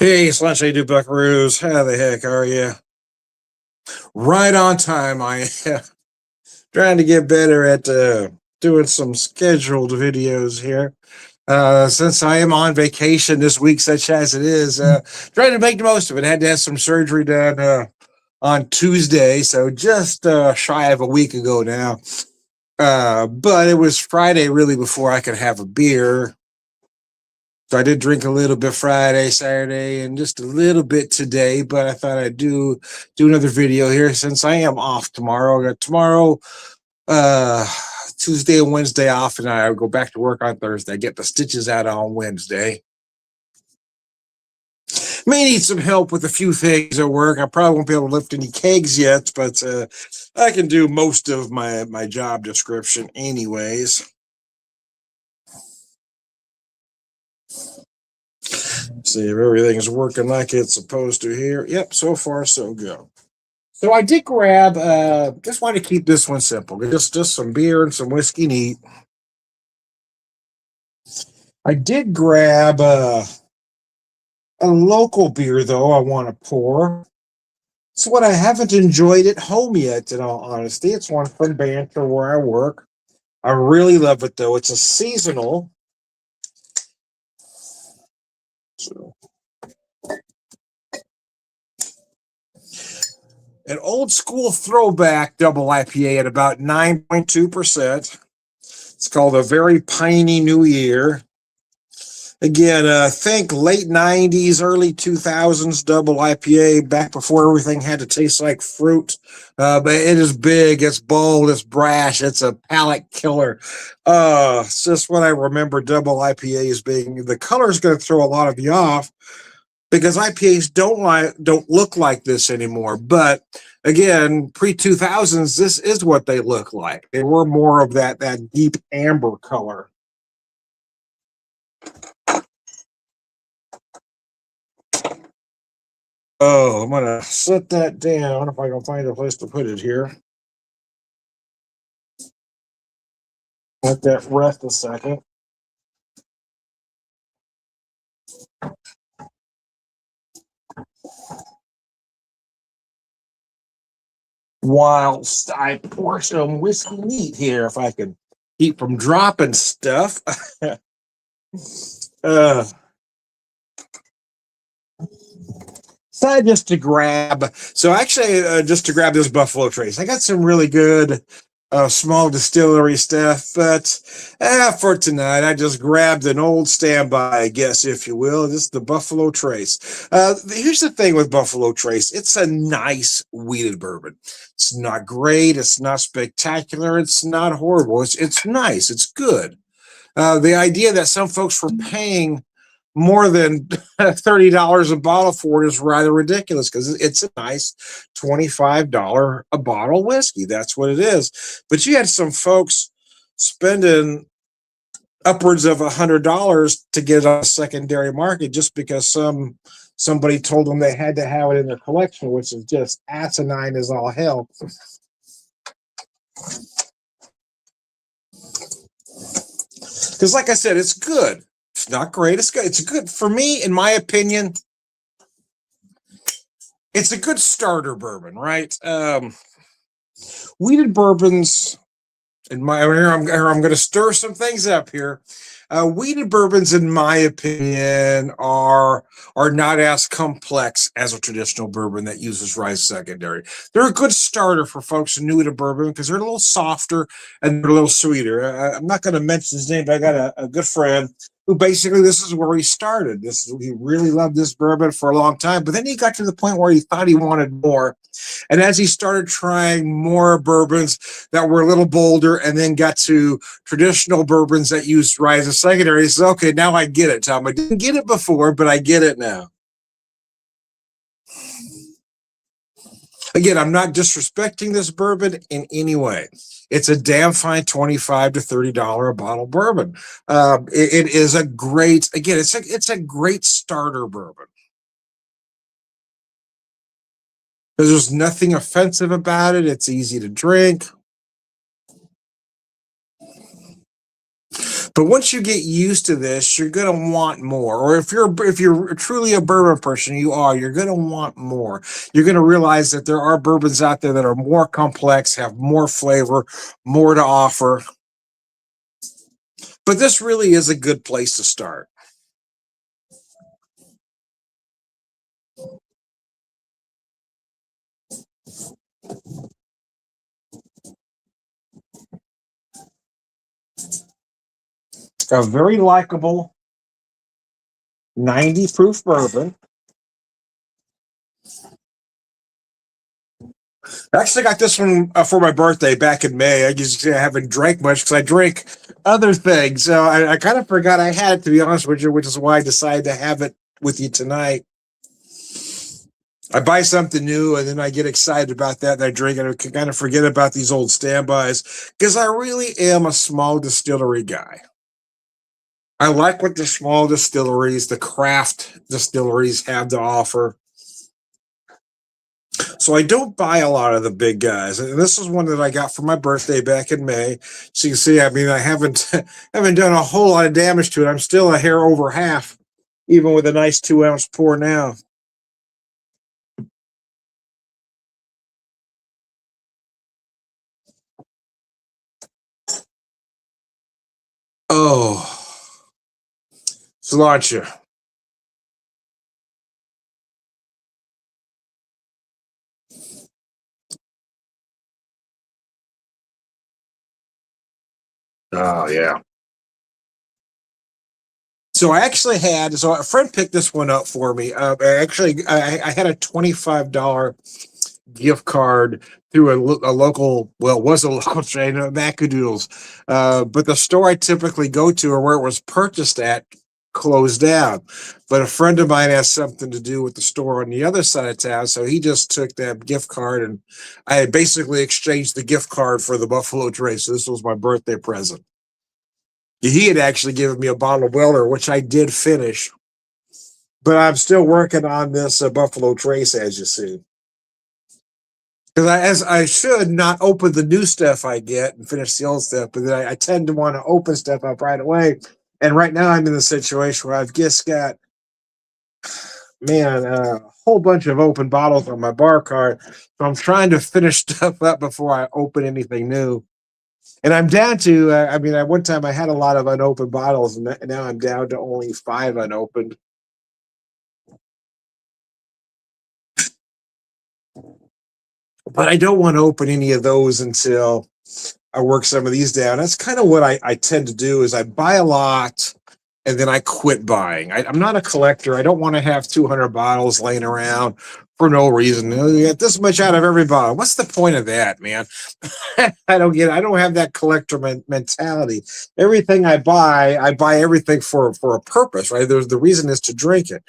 Hey, Slash do Buckaroos. How the heck are you? Right on time. I am trying to get better at doing some scheduled videos here. Since I am on vacation this week, such as it is, trying to make the most of it. Had to have some surgery done on Tuesday, so just shy of a week ago now. But it was Friday really before I could have a beer. So I did drink a little bit Friday, Saturday, and just a little bit today. But I thought I'd do another video here since I am off tomorrow. I got tomorrow, uh, Tuesday and Wednesday off, and I go back to work on Thursday. I get the stitches out on Wednesday. May need some help with a few things at work. I probably won't be able to lift any kegs yet, but I can do most of my job description anyways. See if everything's working like it's supposed to here. Yep, so far so good. So I did grab, just want to keep this one simple. Just some beer and some whiskey neat. I did grab a local beer, though, I want to pour. It's what I haven't enjoyed at home yet, in all honesty. It's one from Banter where I work. I really love it, though. It's a seasonal. So, an old school throwback double IPA at about 9.2%. It's called a Very Piney New Year. Again, think late 90s, early 2000s double IPA, back before everything had to taste like fruit. But it is big, it's bold, it's brash, it's a palate killer. It's just what I remember double IPAs being. The color is going to throw a lot of you off because IPAs don't look like this anymore. But again, pre-2000s, this is what they look like. They were more of that deep amber color. Oh, I'm gonna set that down if I can find a place to put it here. Let that rest a second. Whilst I pour some whiskey neat here, if I can keep from dropping stuff. Decided just to grab. So actually, just to grab this Buffalo Trace. I got some really good small distillery stuff, but for tonight, I just grabbed an old standby, I guess, if you will. This is the Buffalo Trace. Here's the thing with Buffalo Trace. It's a nice wheated bourbon. It's not great. It's not spectacular. It's not horrible. It's nice. It's good. The idea that some folks were paying more than $30 a bottle for it is rather ridiculous because it's a nice $25 a bottle whiskey. That's what it is. But you had some folks spending upwards of $100 to get it on a secondary market just because somebody told them they had to have it in their collection, which is just asinine as all hell. Because like I said, it's good. It's not great. It's good. It's good for me, in my opinion. It's a good starter bourbon, right? Wheated bourbons, I'm going to stir some things up here. Wheated bourbons, in my opinion, are not as complex as a traditional bourbon that uses rye secondary. They're a good starter for folks new to bourbon because they're a little softer and they're a little sweeter. I'm not going to mention his name, but I got a good friend who basically this is where he started. He really loved this bourbon for a long time, but then he got to the point where he thought he wanted more. And as he started trying more bourbons that were a little bolder and then got to traditional bourbons that used rye as a secondary, he said, okay, now I get it, Tom. I didn't get it before, but I get it now. Again, I'm not disrespecting this bourbon in any way. It's a damn fine $25 to $30 a bottle bourbon. It is a great, again, it's a great starter bourbon. There's nothing offensive about it. It's easy to drink. But once you get used to this, you're gonna want more. Or if you're truly a bourbon person, you're gonna want more. You're gonna realize that there are bourbons out there that are more complex, have more flavor, more to offer. But this really is a good place to start. A very likable 90 proof bourbon. I actually got this one for my birthday back in May. I just haven't drank much because I drink other things. So I kind of forgot I had it, to be honest with you, which is why I decided to have it with you tonight. I buy something new and then I get excited about that and I drink it. I kind of forget about these old standbys because I really am a small distillery guy. I like what the small distilleries, the craft distilleries have to offer. So I don't buy a lot of the big guys. And this is one that I got for my birthday back in May. So you can see, I mean, I haven't haven't done a whole lot of damage to it. I'm still a hair over half, even with a nice 2 ounce pour now. Oh, cilantro. Oh yeah. So so a friend picked this one up for me. I had a $25 gift card through a local, well, it was a local chain of Macadoodles. But the store I typically go to or where it was purchased at closed down. But a friend of mine has something to do with the store on the other side of town. So he just took that gift card and I had basically exchanged the gift card for the Buffalo Trace. So this was my birthday present. He had actually given me a bottle of Weller, which I did finish, but I'm still working on this Buffalo Trace, as you see. Because as I should not open the new stuff I get and finish the old stuff, but then I tend to want to open stuff up right away. And right now I'm in the situation where I've just got, man, a whole bunch of open bottles on my bar cart. So I'm trying to finish stuff up before I open anything new. And I'm down to, I mean, at one time I had a lot of unopened bottles, and now I'm down to only five unopened. But I don't want to open any of those until I work some of these down. That's kind of what I tend to do is I buy a lot and then I quit buying. I'm not a collector. I don't want to have 200 bottles laying around for no reason. You get this much out of every bottle. What's the point of that, man? I don't get it. I don't have that collector mentality. Everything I buy everything for a purpose, right? There's the reason is to drink it.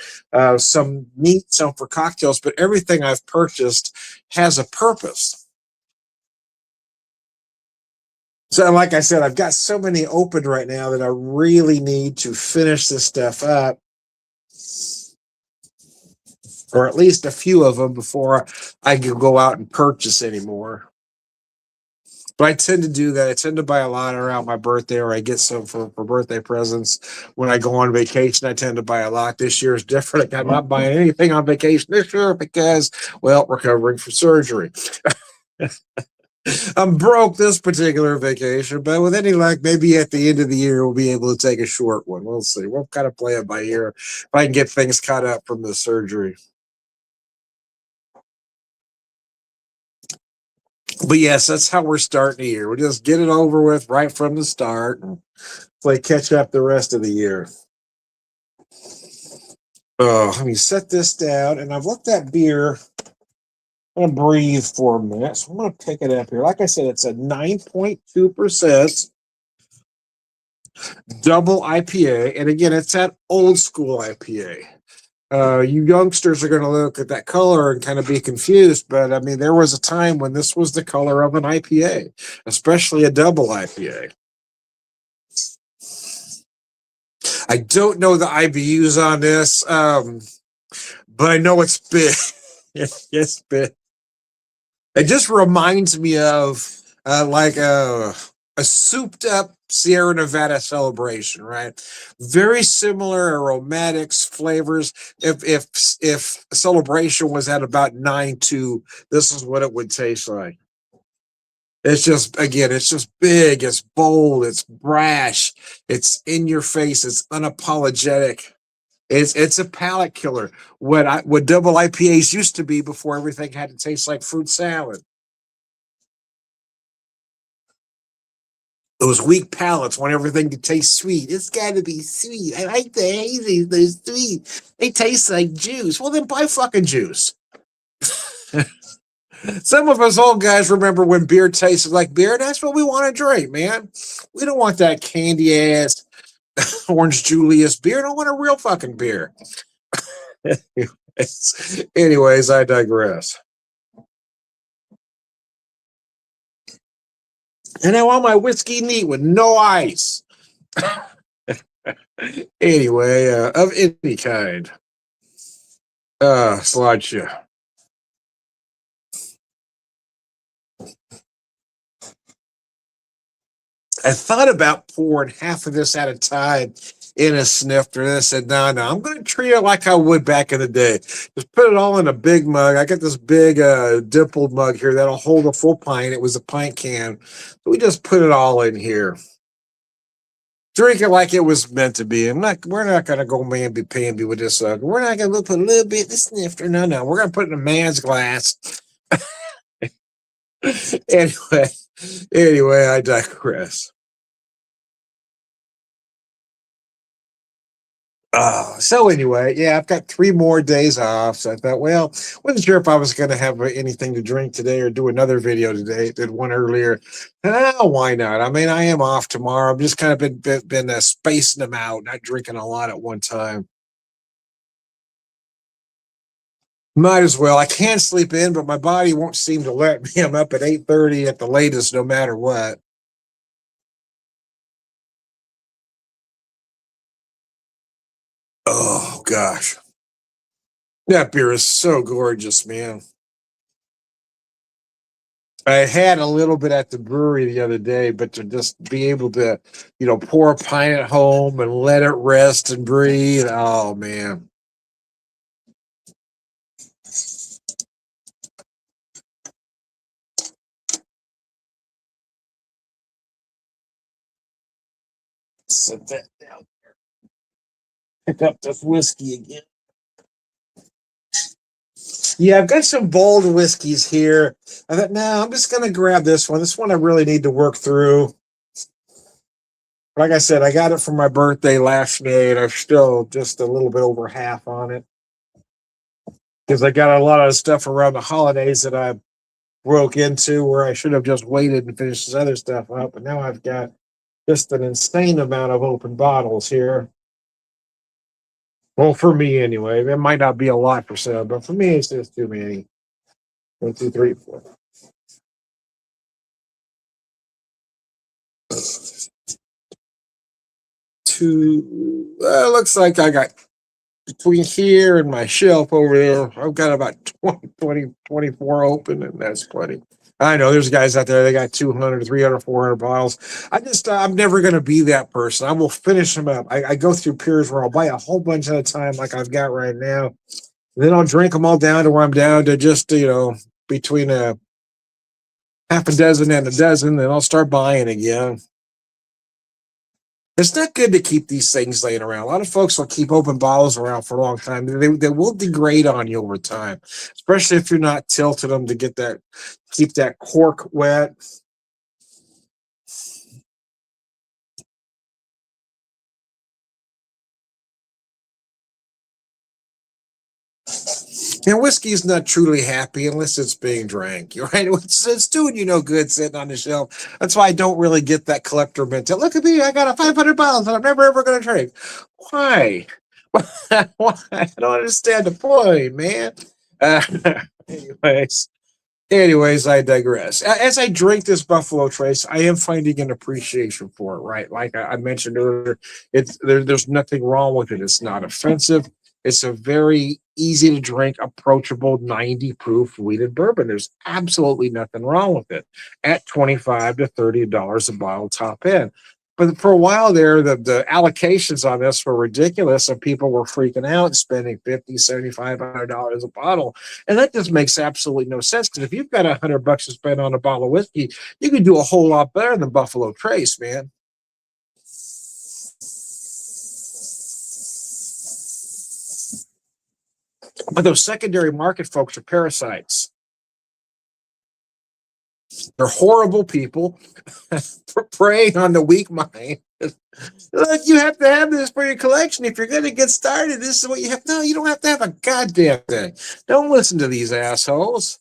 Some meat, some for cocktails, but everything I've purchased has a purpose. So, like I said, I've got so many open right now that I really need to finish this stuff up, or at least a few of them before I can go out and purchase anymore. But I tend to do that. I tend to buy a lot around my birthday, or I get some for birthday presents. When I go on vacation, I tend to buy a lot. This year is different. I'm not buying anything on vacation this year because, well, recovering from surgery. I'm broke this particular vacation, but with any luck, maybe at the end of the year we'll be able to take a short one. We'll see. We'll kind of play it by ear if I can get things caught up from the surgery. But yes, that's how we're starting the year. We'll just get it over with right from the start and play catch up the rest of the year. Oh, let me set this down, and I've let that beer. I'm gonna breathe for a minute. So I'm gonna pick it up here. Like I said, it's a 9.2% double IPA. And again, it's that old school IPA. You youngsters are going to look at that color and kind of be confused, but I mean, there was a time when this was the color of an IPA, especially a double IPA. I don't know the IBUs on this, but I know it's big. Yes, big. It just reminds me of like a souped up Sierra Nevada Celebration, right? Very similar aromatics, flavors. If Celebration was at about 9.2, this is what it would taste like. It's just, again, it's just big, it's bold, it's brash, it's in your face, it's unapologetic. It's a palate killer. What double IPAs used to be before everything had to taste like fruit salad. Those weak palates want everything to taste sweet. It's got to be sweet. I like the hazy. They're sweet. They taste like juice. Well, then buy fucking juice. Some of us old guys remember when beer tasted like beer. That's what we want to drink, man. We don't want that candy ass Orange Julius beer. I don't want a real fucking beer. Anyways, I digress. And I want my whiskey neat with no ice. Anyway, of any kind. Slideshow. I thought about pouring half of this at a time in a snifter, and I said, no, I'm going to treat it like I would back in the day. Just put it all in a big mug. I got this big dimpled mug here that'll hold a full pint. It was a pint can. So we just put it all in here. Drink it like it was meant to be. We're not going to go mamby-pamby with this. We're not going to put a little bit in the snifter. No. We're going to put it in a man's glass. Anyway, I digress. So anyway, yeah, I've got 3 more days off. So I thought, well, wasn't sure if I was going to have anything to drink today or do another video today. Did one earlier. Why not? I mean, I am off tomorrow. I've just kind of been spacing them out, not drinking a lot at one time. Might as well. I can sleep in, but my body won't seem to let me. I'm up at 8:30 at the latest, no matter what. Oh gosh, that beer is so gorgeous, man. I had a little bit at the brewery the other day, but to just be able to, pour a pint at home and let it rest and breathe. Oh man. Set that down. Pick up this whiskey again. Yeah, I've got some bold whiskeys here. I thought, no, I'm just going to grab this one. This one I really need to work through. Like I said, I got it for my birthday last May, and I'm still just a little bit over half on it. Because I got a lot of stuff around the holidays that I broke into where I should have just waited and finished this other stuff up. But now I've got just an insane amount of open bottles here. Well, for me anyway. It might not be a lot for some, but for me, it's just too many. 1, 2, 3, 4. Two. Looks like I got between here and my shelf over there. I've got about 24 open, and that's plenty. I know there's guys out there, they got 200, 300, 400 bottles. I'm never going to be that person. I will finish them up. I go through periods where I'll buy a whole bunch at a time, like I've got right now. Then I'll drink them all down to where I'm down to just, between a half a dozen and a dozen, then I'll start buying again. It's not good to keep these things laying around. A lot of folks will keep open bottles around for a long time. They will degrade on you over time, especially if you're not tilting them to keep that cork wet. And whiskey is not truly happy unless it's being drank. Right? It's doing you no good sitting on the shelf. That's why I don't really get that collector mentality. Look at me, I got a 500 bottles that I'm never ever going to drink. Why? Why? I don't understand the point, man. Anyways, I digress. As I drink this Buffalo Trace, I am finding an appreciation for it. Right, like I mentioned earlier, there's nothing wrong with it. It's not offensive. It's a very easy to drink, approachable 90 proof wheated bourbon. There's absolutely nothing wrong with it at 25 to $30 a bottle top end. But for a while there, the allocations on this were ridiculous, and people were freaking out, spending 50, 75 $100 a bottle. And that just makes absolutely no sense, because if you've got $100 to spend on a bottle of whiskey, you can do a whole lot better than Buffalo Trace, man. But those secondary market folks are parasites. They're horrible people preying on the weak mind. Look, you have to have this for your collection. If you're going to get started, this is what you have. No, you don't have to have a goddamn thing. Don't listen to these assholes.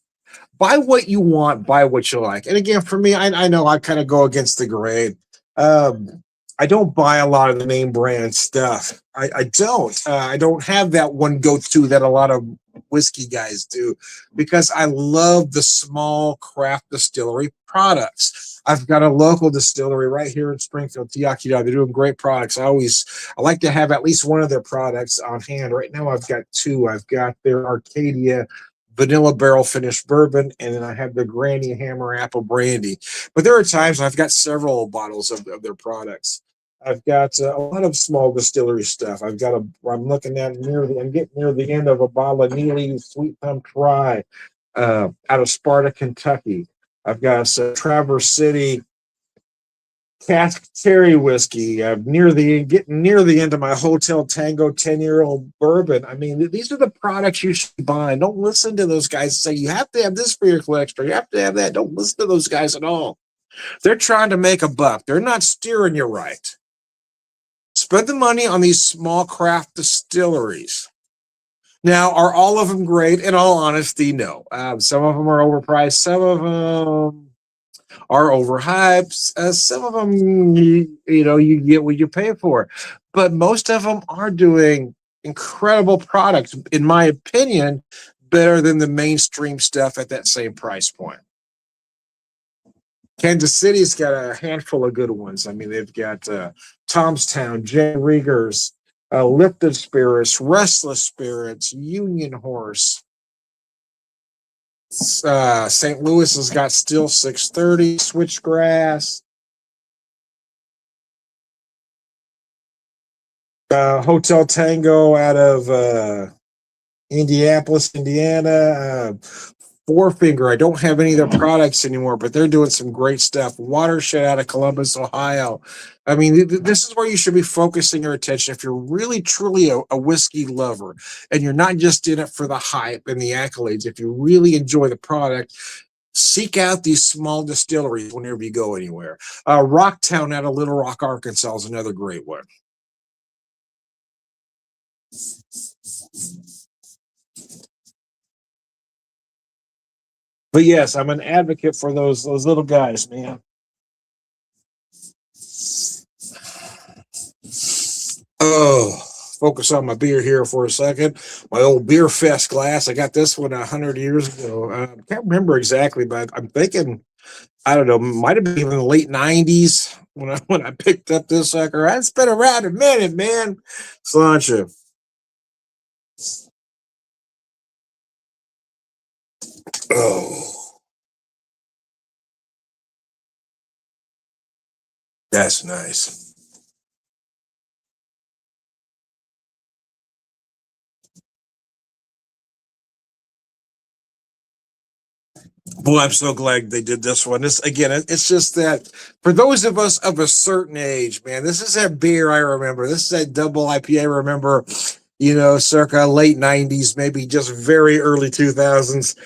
Buy what you want, buy what you like. And again, for me, I know I kind of go against the grain. I don't buy a lot of the name brand stuff. I don't. I don't have that one go-to that a lot of whiskey guys do, because I love the small craft distillery products. I've got a local distillery right here in Springfield, Tiakida. They're doing great products. I like to have at least one of their products on hand. Right now, I've got two. I've got their Arcadia vanilla barrel finished bourbon, and then I have the Granny Hammer apple brandy. But there are times I've got several bottles of their products. I've got a lot of small distillery stuff. I'm looking at I'm getting near the end of a bottle of Neely's Sweet Thumb Rye out of Sparta, Kentucky. I've got Traverse City cask cherry whiskey. I'm getting near the end of my Hotel Tango 10-year-old bourbon. I mean, these are the products you should buy. Don't listen to those guys say you have to have this for your collection, or you have to have that. Don't listen to those guys at all. They're trying to make a buck. They're not steering you right. Spend the money on these small craft distilleries. Now, are all of them great? In all honesty, no. Some of them are overpriced. Some of them are overhyped. Some of them, you get what you pay for. But most of them are doing incredible products, in my opinion, better than the mainstream stuff at that same price point. Kansas City's got a handful of good ones. I mean, they've got Tomstown, J. Rieger's, Lifted Spirits, Restless Spirits, Union Horse. St. Louis has got Still 630, Switchgrass, Hotel Tango out of Indianapolis, Indiana. Four Finger. I don't have any of their products anymore, but they're doing some great stuff. Watershed out of Columbus, Ohio. I mean, this is where you should be focusing your attention if you're really, truly a whiskey lover, and you're not just in it for the hype and the accolades. If you really enjoy the product, seek out these small distilleries whenever you go anywhere. Rocktown out of Little Rock, Arkansas is another great one. But yes, I'm an advocate for those little guys, man. Oh, focus on my beer here for a second. My old Beer Fest glass. I got this one 100 years ago. I can't remember exactly, but I'm thinking, I don't know, might have been even the late '90s when I picked up this sucker. It's been around a minute, man. Sláinte. Oh, that's nice. Boy, I'm so glad they did this one. This again, it's just that for those of us of a certain age, man, this is that beer I remember. This is that double IPA I remember, circa late '90s, maybe just very early 2000s.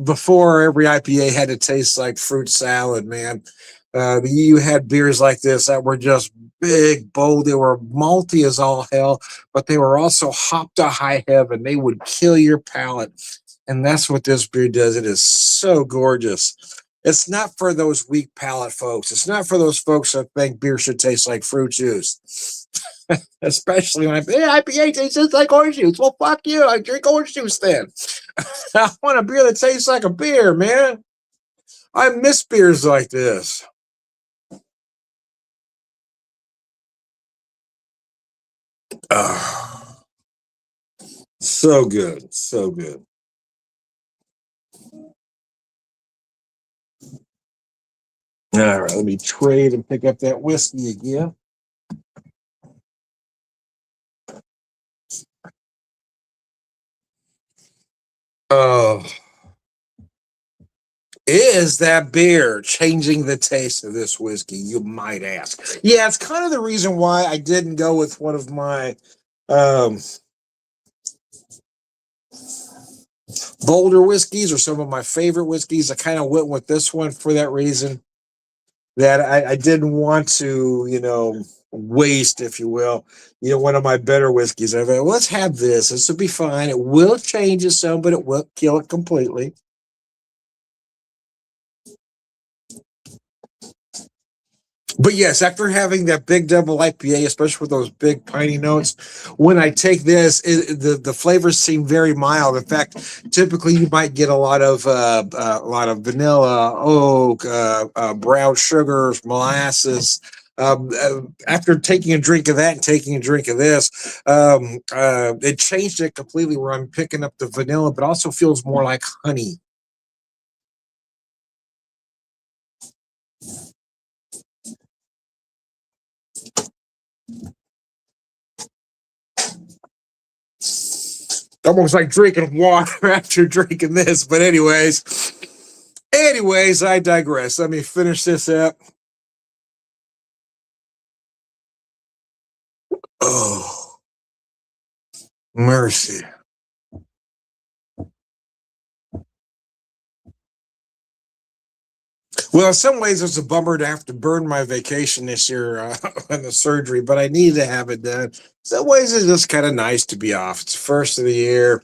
Before every IPA had to taste like fruit salad, man. You had beers like this that were just big, bold. They were malty as all hell, but they were also hopped to high heaven. They would kill your palate. And that's what this beer does. It is so gorgeous. It's not for those weak palate folks. It's not for those folks that think beer should taste like fruit juice. Especially when IPA tastes like orange juice. Well, fuck you. I drink orange juice then. I want a beer that tastes like a beer, man. I miss beers like this. So good. So good. All right, let me trade and pick up that whiskey again. Oh, is that beer changing the taste of this whiskey? You might ask. Yeah, it's kind of the reason why I didn't go with one of my um, bolder whiskeys or some of my favorite whiskeys. I kind of went with this one for that reason that I didn't want to, waste, if you will, one of my better whiskeys. I thought, let's have this. This will be fine. It will change it some, but it won't kill it completely. But yes, after having that big double IPA, especially with those big piney notes, when I take this, the flavors seem very mild. In fact, typically you might get a lot of vanilla, oak, brown sugars, molasses. After taking a drink of that and taking a drink of this, it changed it completely. Where I'm picking up the vanilla, but also feels more like honey. Almost like drinking water after drinking this. But anyways, I digress. Let me finish this up. Oh, mercy. Well, in some ways, it's a bummer to have to burn my vacation this year on the surgery, but I need to have it done. Some ways, it's just kind of nice to be off. It's the first of the year.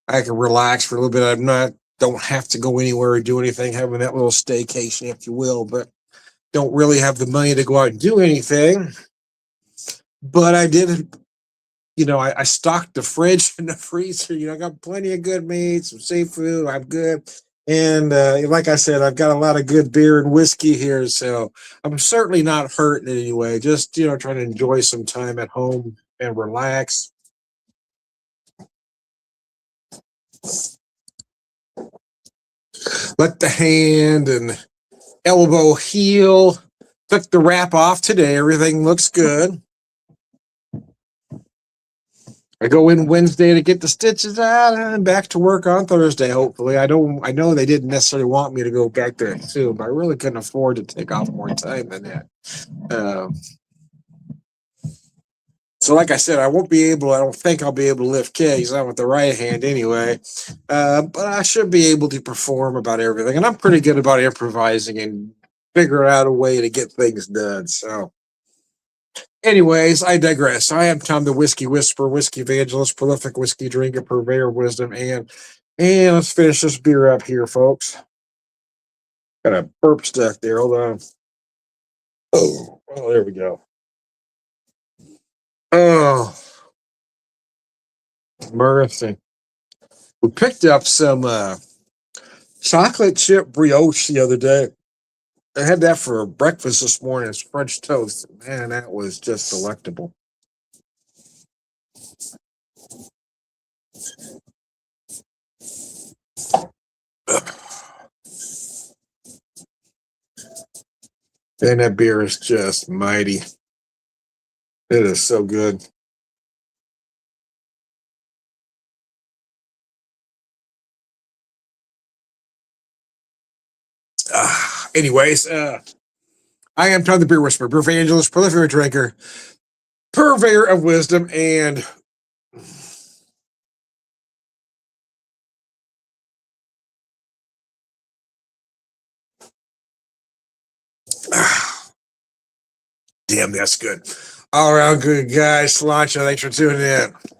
I can relax for a little bit. Don't have to go anywhere or do anything, having that little staycation, if you will, but don't really have the money to go out and do anything. But I did, I stocked the fridge and the freezer. I got plenty of good meat, some seafood. I'm good. And like I said, I've got a lot of good beer and whiskey here. So I'm certainly not hurting in any way. Just, trying to enjoy some time at home and relax. Let the hand and elbow heal. Took the wrap off today. Everything looks good. I go in Wednesday to get the stitches out and back to work on Thursday, hopefully. I know they didn't necessarily want me to go back there soon, but I really couldn't afford to take off more time than that. Um, so like I said, I don't think I'll be able to lift kegs, not with the right hand anyway. But I should be able to perform about everything. And I'm pretty good about improvising and figuring out a way to get things done. So anyways, I digress. I am Tom the Whiskey Whisperer, Whiskey Evangelist, prolific whiskey drinker, purveyor of wisdom, and let's finish this beer up here, folks. Got a burp stuck there. Hold on. Oh, there we go. Oh, mercy. We picked up some chocolate chip brioche the other day. I had that for breakfast this morning. It's French toast. Man, that was just delectable. And that beer is just mighty. It is so good. Anyways, I am Tom the Beer Whisperer, Beer Evangelist, prolific drinker, purveyor of wisdom, and damn, that's good. All around good guys. Sláinte. Thanks for tuning in.